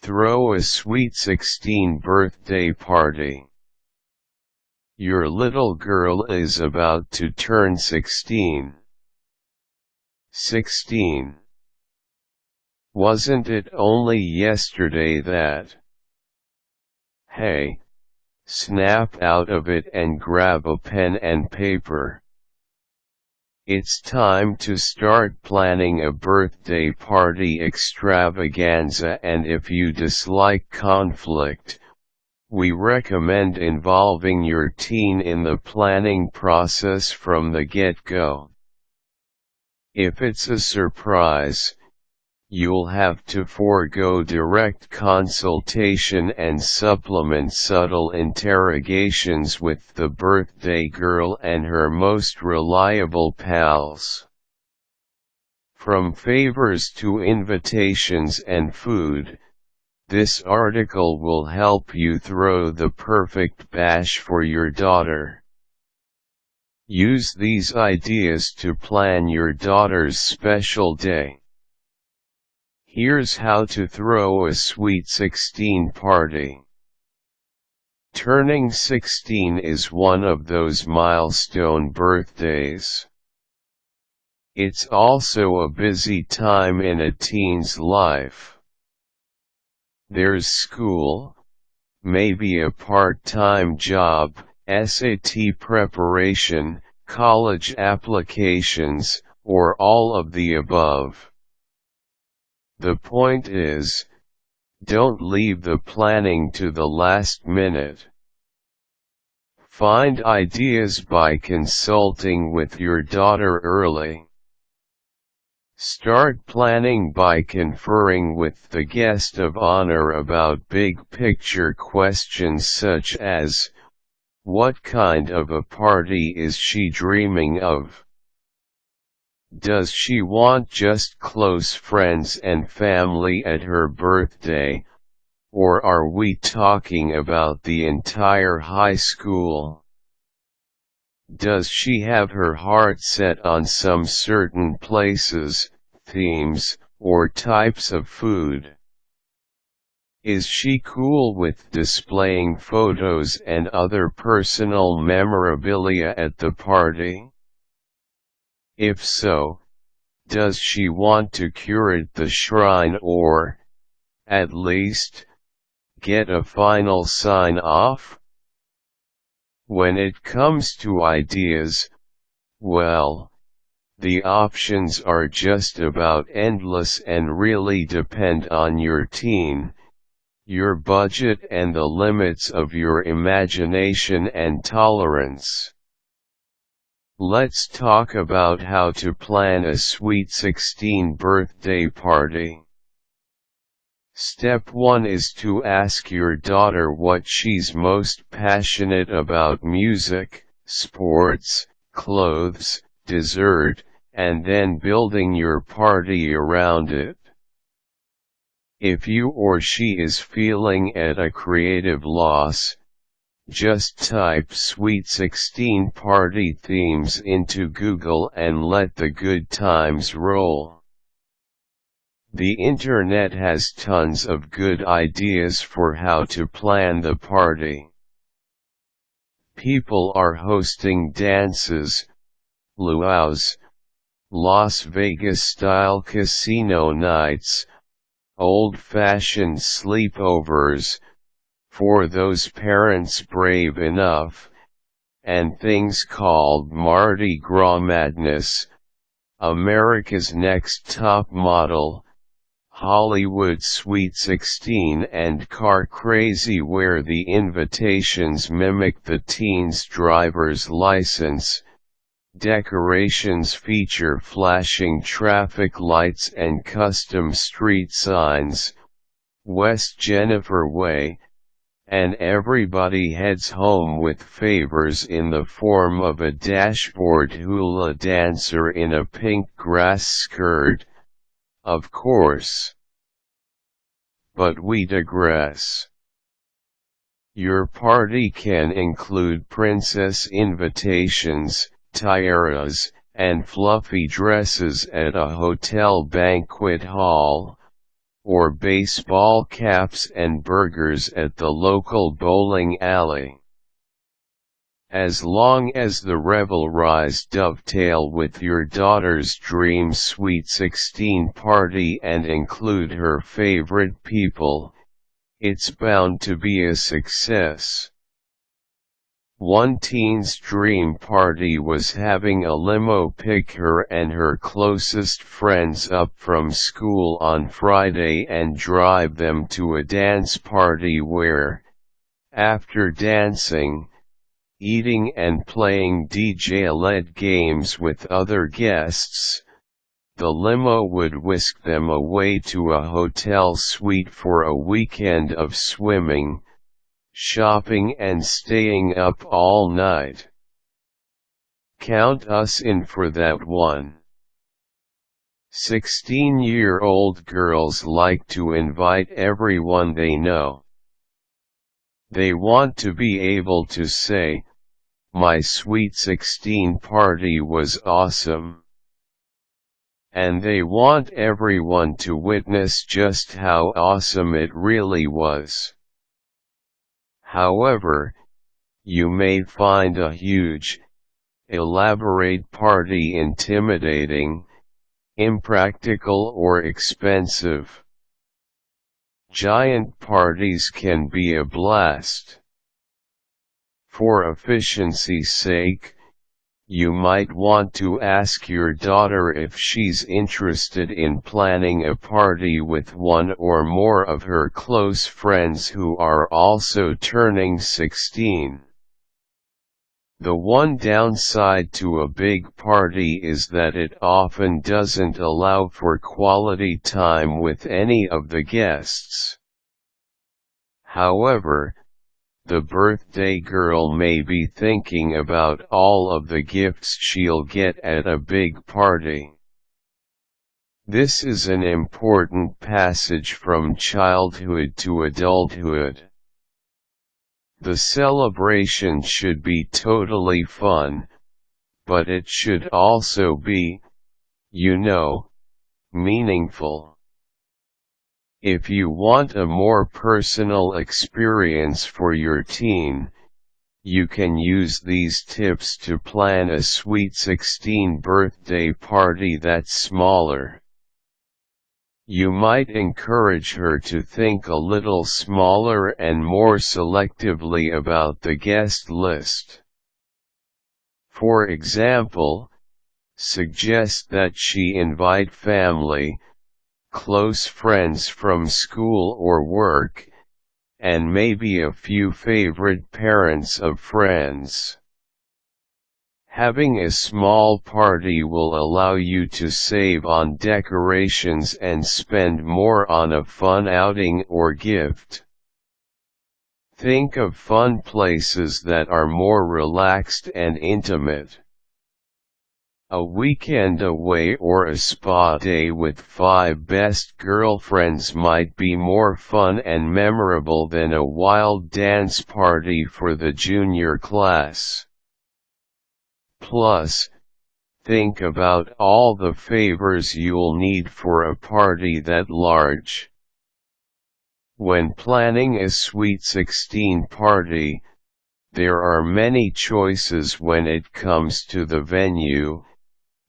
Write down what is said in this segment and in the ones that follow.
throw a sweet 16 birthday party. Your little girl is about to turn 16. 16. Wasn't it only yesterday that? Hey, snap out of it and grab a pen and paper. It's time to start planning a birthday party extravaganza, and if you dislike conflict, we recommend involving your teen in the planning process from the get-go. If it's a surprise, you'll have to forego direct consultation and supplement subtle interrogations with the birthday girl and her most reliable pals. From favors to invitations and food, this article will help you throw the perfect bash for your daughter. Use these ideas to plan your daughter's special day. Here's how to throw a sweet 16 party. Turning 16 is one of those milestone birthdays. It's also a busy time in a teen's life. There's school, maybe a part-time job, SAT preparation, college applications, or all of the above. The point is, don't leave the planning to the last minute. Find ideas by consulting with your daughter early. Start planning by conferring with the guest of honor about big-picture questions such as, what kind of a party is she dreaming of? Does she want just close friends and family at her birthday, or are we talking about the entire high school? Does she have her heart set on some certain places, themes, or types of food? Is she cool with displaying photos and other personal memorabilia at the party? If so, does she want to curate the shrine or, at least, get a final sign-off? When it comes to ideas, well, the options are just about endless and really depend on your teen, your budget and the limits of your imagination and tolerance. Let's talk about how to plan a sweet 16 birthday party. Step 1 is to ask your daughter what she's most passionate about: music, sports, clothes, dessert, and then building your party around it. If you or she is feeling at a creative loss, just type Sweet 16 party themes into Google and let the good times roll. The internet has tons of good ideas for how to plan the party. People are hosting dances, luau's, Las Vegas-style casino nights, old-fashioned sleepovers, for those parents brave enough, and things called Mardi Gras Madness, America's Next Top Model, Hollywood Sweet 16 and Car Crazy, where the invitations mimic the teen's driver's license. Decorations feature flashing traffic lights and custom street signs, West Jennifer Way, and everybody heads home with favors in the form of a dashboard hula dancer in a pink grass skirt, of course. But we digress. Your party can include princess invitations, tiaras, and fluffy dresses at a hotel banquet hall, or baseball caps and burgers at the local bowling alley. As long as the revelries dovetail with your daughter's dream Sweet 16 party and include her favorite people, it's bound to be a success. One teen's dream party was having a limo pick her and her closest friends up from school on Friday and drive them to a dance party where, after dancing, eating and playing DJ-led games with other guests, the limo would whisk them away to a hotel suite for a weekend of swimming, shopping and staying up all night. Count us in for that one. 16-year-old girls like to invite everyone they know. They want to be able to say, "My Sweet 16 party was awesome." And they want everyone to witness just how awesome it really was. However, you may find a huge, elaborate party intimidating, impractical or expensive. Giant parties can be a blast. For efficiency's sake, you might want to ask your daughter if she's interested in planning a party with one or more of her close friends who are also turning 16. The one downside to a big party is that it often doesn't allow for quality time with any of the guests. However, the birthday girl may be thinking about all of the gifts she'll get at a big party. This is an important passage from childhood to adulthood. The celebration should be totally fun, but it should also be, meaningful. If you want a more personal experience for your teen, you can use these tips to plan a Sweet 16 birthday party that's smaller. You might encourage her to think a little smaller and more selectively about the guest list. For example, suggest that she invite family, close friends from school or work, and maybe a few favorite parents of friends. Having a small party will allow you to save on decorations and spend more on a fun outing or gift. Think of fun places that are more relaxed and intimate. A weekend away or a spa day with 5 best girlfriends might be more fun and memorable than a wild dance party for the junior class. Plus, think about all the favors you'll need for a party that large. When planning a Sweet 16 party, there are many choices when it comes to the venue,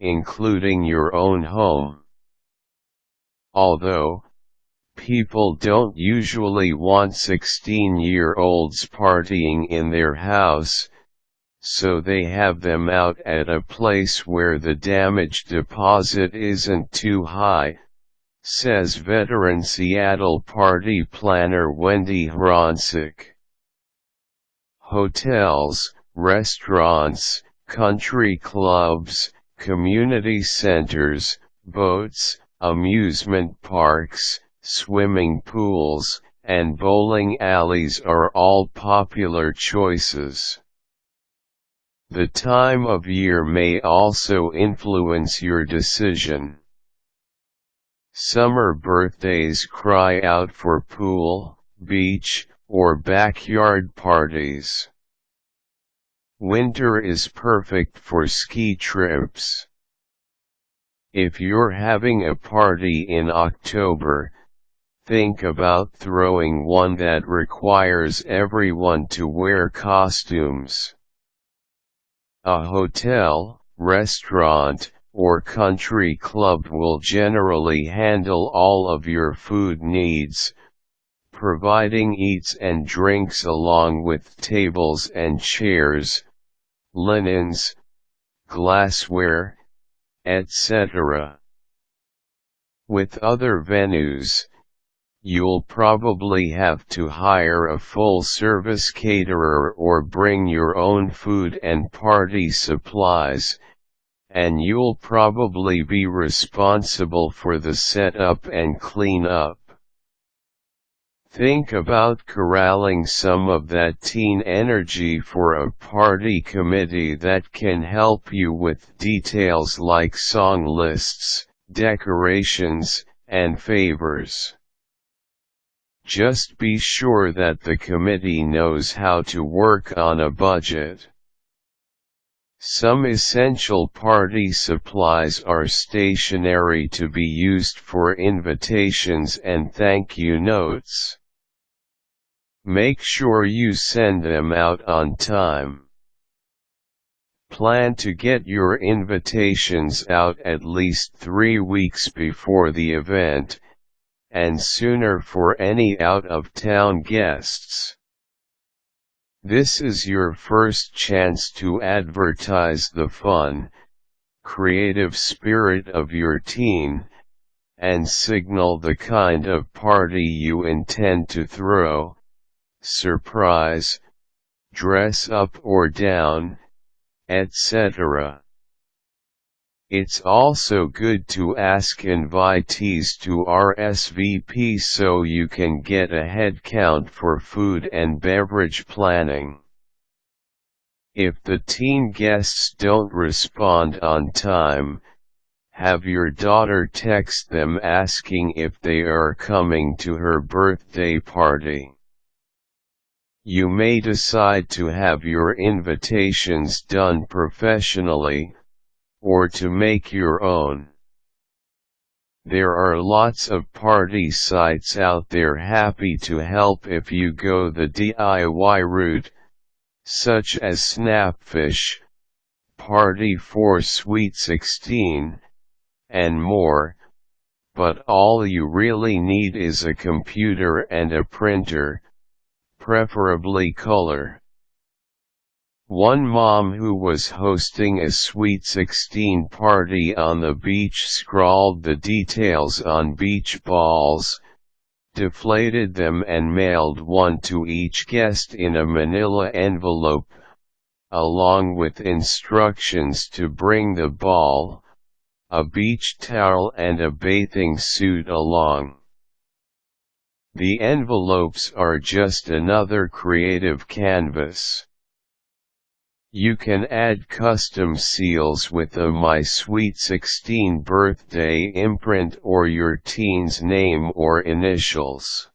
including your own home. Although, people don't usually want 16-year-olds partying in their house, so they have them out at a place where the damage deposit isn't too high, says veteran Seattle party planner Wendy Hronsick. Hotels, restaurants, country clubs, community centers, boats, amusement parks, swimming pools, and bowling alleys are all popular choices. The time of year may also influence your decision. Summer birthdays cry out for pool, beach, or backyard parties. Winter is perfect for ski trips. If you're having a party in October, think about throwing one that requires everyone to wear costumes. A hotel, restaurant, or country club will generally handle all of your food needs, providing eats and drinks along with tables and chairs, linens, glassware, etc. With other venues, you'll probably have to hire a full-service caterer or bring your own food and party supplies, and you'll probably be responsible for the setup and cleanup. Think about corralling some of that teen energy for a party committee that can help you with details like song lists, decorations, and favors. Just be sure that the committee knows how to work on a budget. Some essential party supplies are stationery to be used for invitations and thank you notes. Make sure you send them out on time. Plan to get your invitations out at least 3 weeks before the event, and sooner for any out-of-town guests. This is your first chance to advertise the fun, creative spirit of your teen, and signal the kind of party you intend to throw, surprise, dress up or down, etc. It's also good to ask invitees to RSVP so you can get a head count for food and beverage planning. If the teen guests don't respond on time, have your daughter text them asking if they are coming to her birthday party. You may decide to have your invitations done professionally, or to make your own. There are lots of party sites out there happy to help if you go the DIY route, such as Snapfish, Party for Sweet 16, and more, but all you really need is a computer and a printer, preferably color. One mom who was hosting a Sweet 16 party on the beach scrawled the details on beach balls, deflated them and mailed one to each guest in a manila envelope, along with instructions to bring the ball, a beach towel and a bathing suit along. The envelopes are just another creative canvas. You can add custom seals with a My Sweet 16 birthday imprint or your teen's name or initials.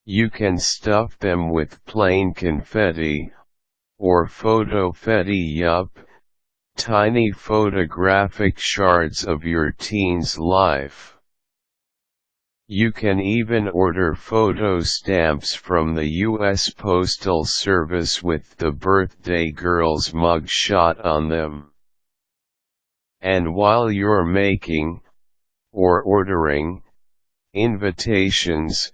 You can stuff them with plain confetti, or photofetti, tiny photographic shards of your teen's life. You can even order photo stamps from the U.S. Postal Service with the birthday girl's mug shot on them. And while you're making, or ordering, invitations,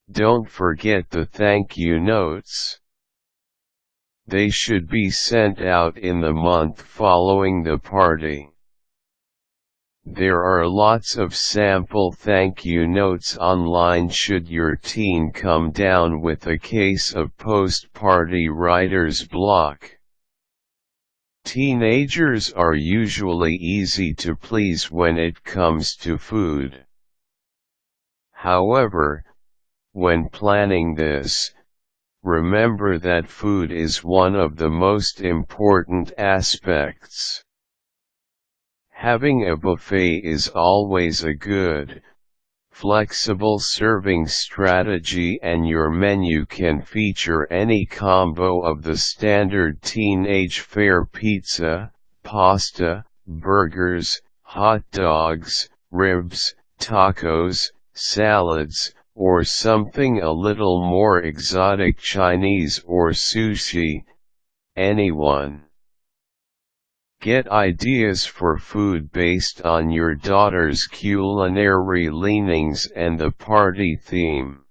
don't forget the thank you notes. They should be sent out in the month following the party. There are lots of sample thank you notes online should your teen come down with a case of post-party writer's block. Teenagers are usually easy to please when it comes to food. However, when planning this, remember that food is one of the most important aspects. Having a buffet is always a good, flexible serving strategy, and your menu can feature any combo of the standard teenage fare: pizza, pasta, burgers, hot dogs, ribs, tacos, salads, or something a little more exotic, Chinese or sushi, anyone. Get ideas for food based on your daughter's culinary leanings and the party theme.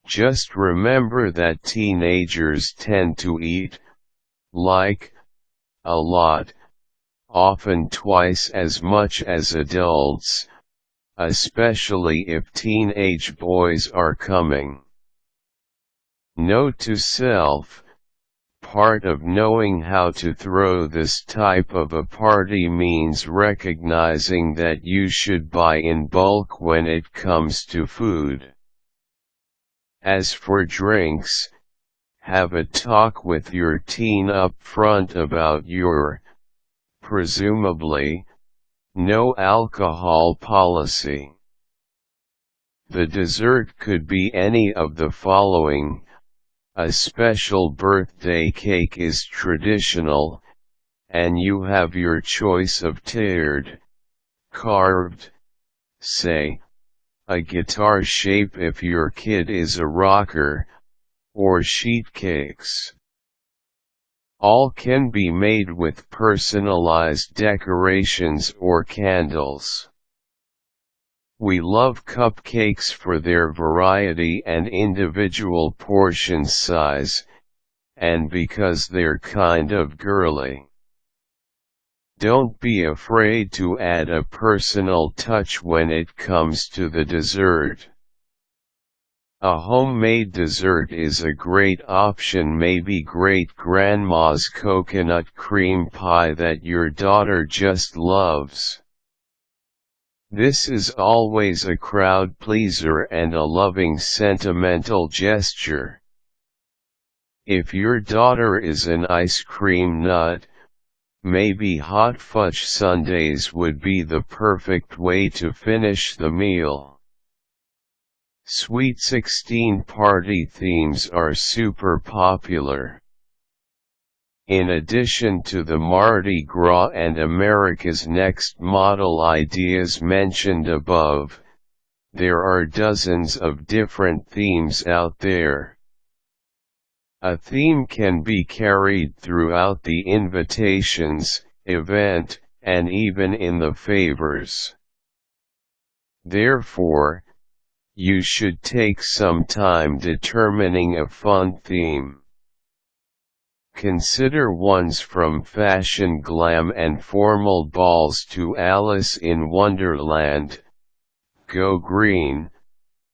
Just remember that teenagers tend to eat, like, a lot, often twice as much as adults, especially if teenage boys are coming. Note to self: part of knowing how to throw this type of a party means recognizing that you should buy in bulk when it comes to food. As for drinks, have a talk with your teen up front about your, presumably, no alcohol policy. The dessert could be any of the following. A special birthday cake is traditional, and you have your choice of tiered, carved, say, a guitar shape if your kid is a rocker, or sheet cakes. All can be made with personalized decorations or candles. We love cupcakes for their variety and individual portion size, and because they're kind of girly. Don't be afraid to add a personal touch when it comes to the dessert. A homemade dessert is a great option, maybe great-grandma's coconut cream pie that your daughter just loves. This is always a crowd pleaser and a loving sentimental gesture. If your daughter is an ice cream nut, maybe hot fudge sundaes would be the perfect way to finish the meal. Sweet 16 party themes are super popular. In addition to the Mardi Gras and America's Next Model ideas mentioned above, there are dozens of different themes out there. A theme can be carried throughout the invitations, event, and even in the favors. Therefore, you should take some time determining a fun theme. Consider ones from fashion glam and formal balls to Alice in Wonderland. Go green,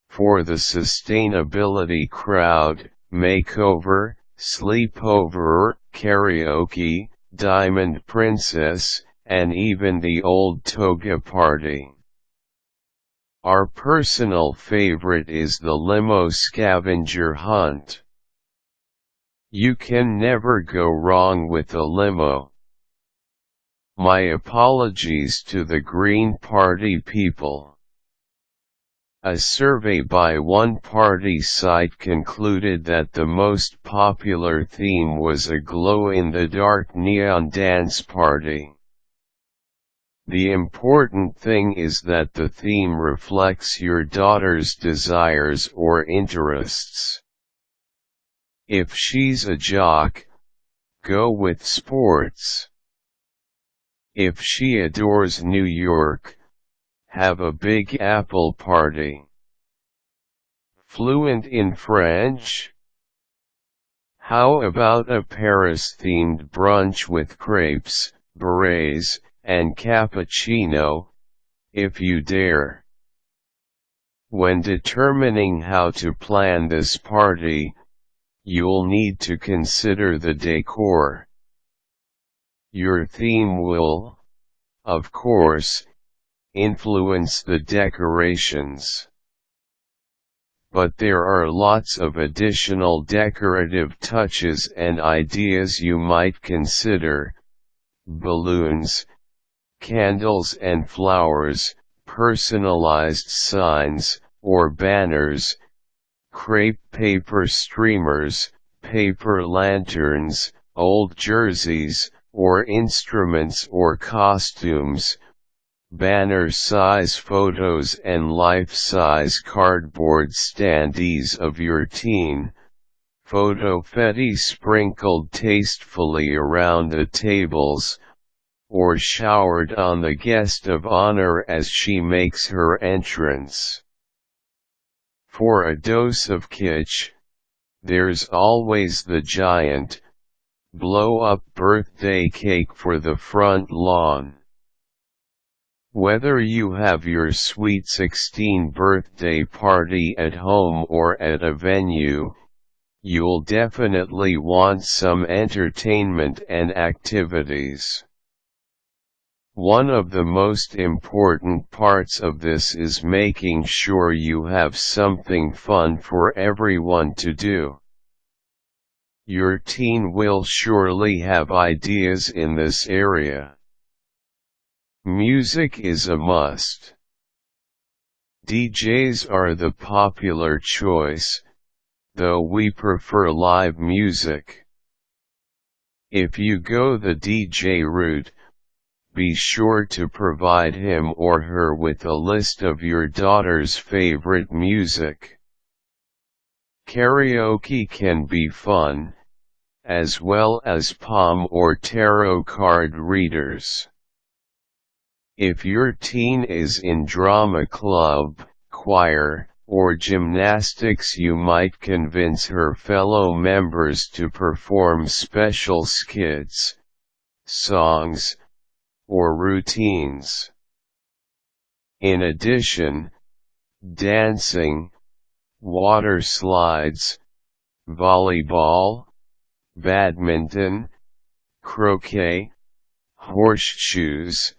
for the sustainability crowd, makeover, sleepover, karaoke, diamond princess, and even the old toga party. Our personal favorite is the limo scavenger hunt. You can never go wrong with a limo. My apologies to the Green Party people. A survey by one party site concluded that the most popular theme was a glow-in-the-dark neon dance party. The important thing is that the theme reflects your daughter's desires or interests. If she's a jock, go with sports. If she adores New York, have a Big Apple party. Fluent in French? How about a Paris-themed brunch with crepes, berets, and cappuccino, if you dare? When determining how to plan this party, you'll need to consider the decor. Your theme will, of course, influence the decorations. But there are lots of additional decorative touches and ideas you might consider: balloons, candles and flowers, personalized signs, or banners, crepe paper streamers, paper lanterns, old jerseys, or instruments or costumes, banner-size photos and life-size cardboard standees of your teen, photo-fetti sprinkled tastefully around the tables, or showered on the guest of honor as she makes her entrance. For a dose of kitsch, there's always the giant, blow-up birthday cake for the front lawn. Whether you have your sweet 16 birthday party at home or at a venue, you'll definitely want some entertainment and activities. One of the most important parts of this is making sure you have something fun for everyone to do. Your teen will surely have ideas in this area. Music is a must. DJs are the popular choice, though we prefer live music. If you go the DJ route, be sure to provide him or her with a list of your daughter's favorite music. Karaoke can be fun, as well as palm or tarot card readers. If your teen is in drama club, choir, or gymnastics, you might convince her fellow members to perform special skits, songs, or routines. In addition, dancing, water slides, volleyball, badminton, croquet, horseshoes,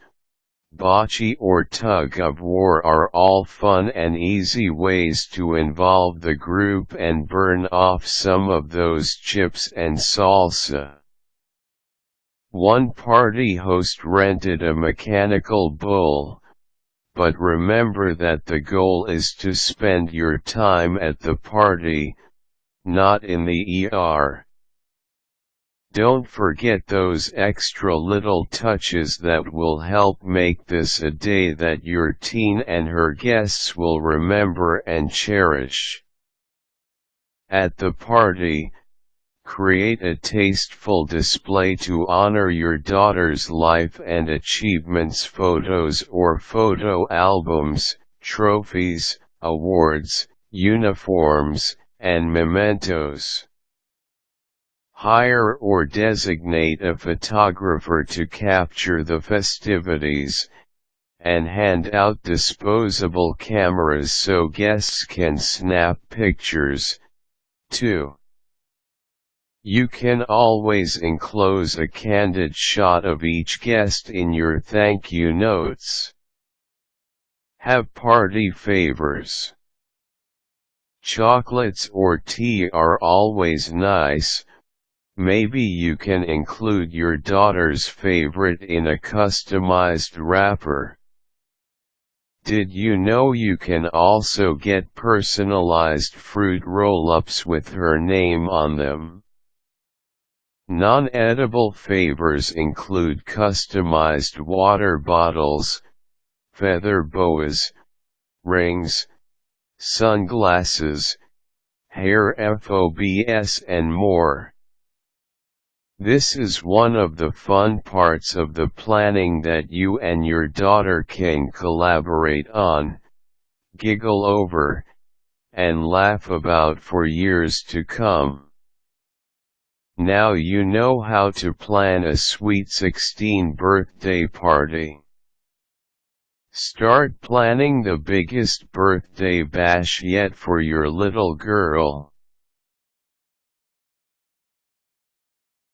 bocce or tug-of-war are all fun and easy ways to involve the group and burn off some of those chips and salsa. One party host rented a mechanical bull, but remember that the goal is to spend your time at the party, not in the ER. Don't forget those extra little touches that will help make this a day that your teen and her guests will remember and cherish. At the party, create a tasteful display to honor your daughter's life and achievements, photos or photo albums, trophies, awards, uniforms, and mementos. Hire or designate a photographer to capture the festivities, and hand out disposable cameras so guests can snap pictures, too. You can always enclose a candid shot of each guest in your thank you notes. Have party favors. Chocolates or tea are always nice. Maybe you can include your daughter's favorite in a customized wrapper. Did you know you can also get personalized fruit roll-ups with her name on them? Non-edible favors include customized water bottles, feather boas, rings, sunglasses, hair FOBs and more. This is one of the fun parts of the planning that you and your daughter can collaborate on, giggle over, and laugh about for years to come. Now you know how to plan a sweet 16 birthday party. Start planning the biggest birthday bash yet for your little girl.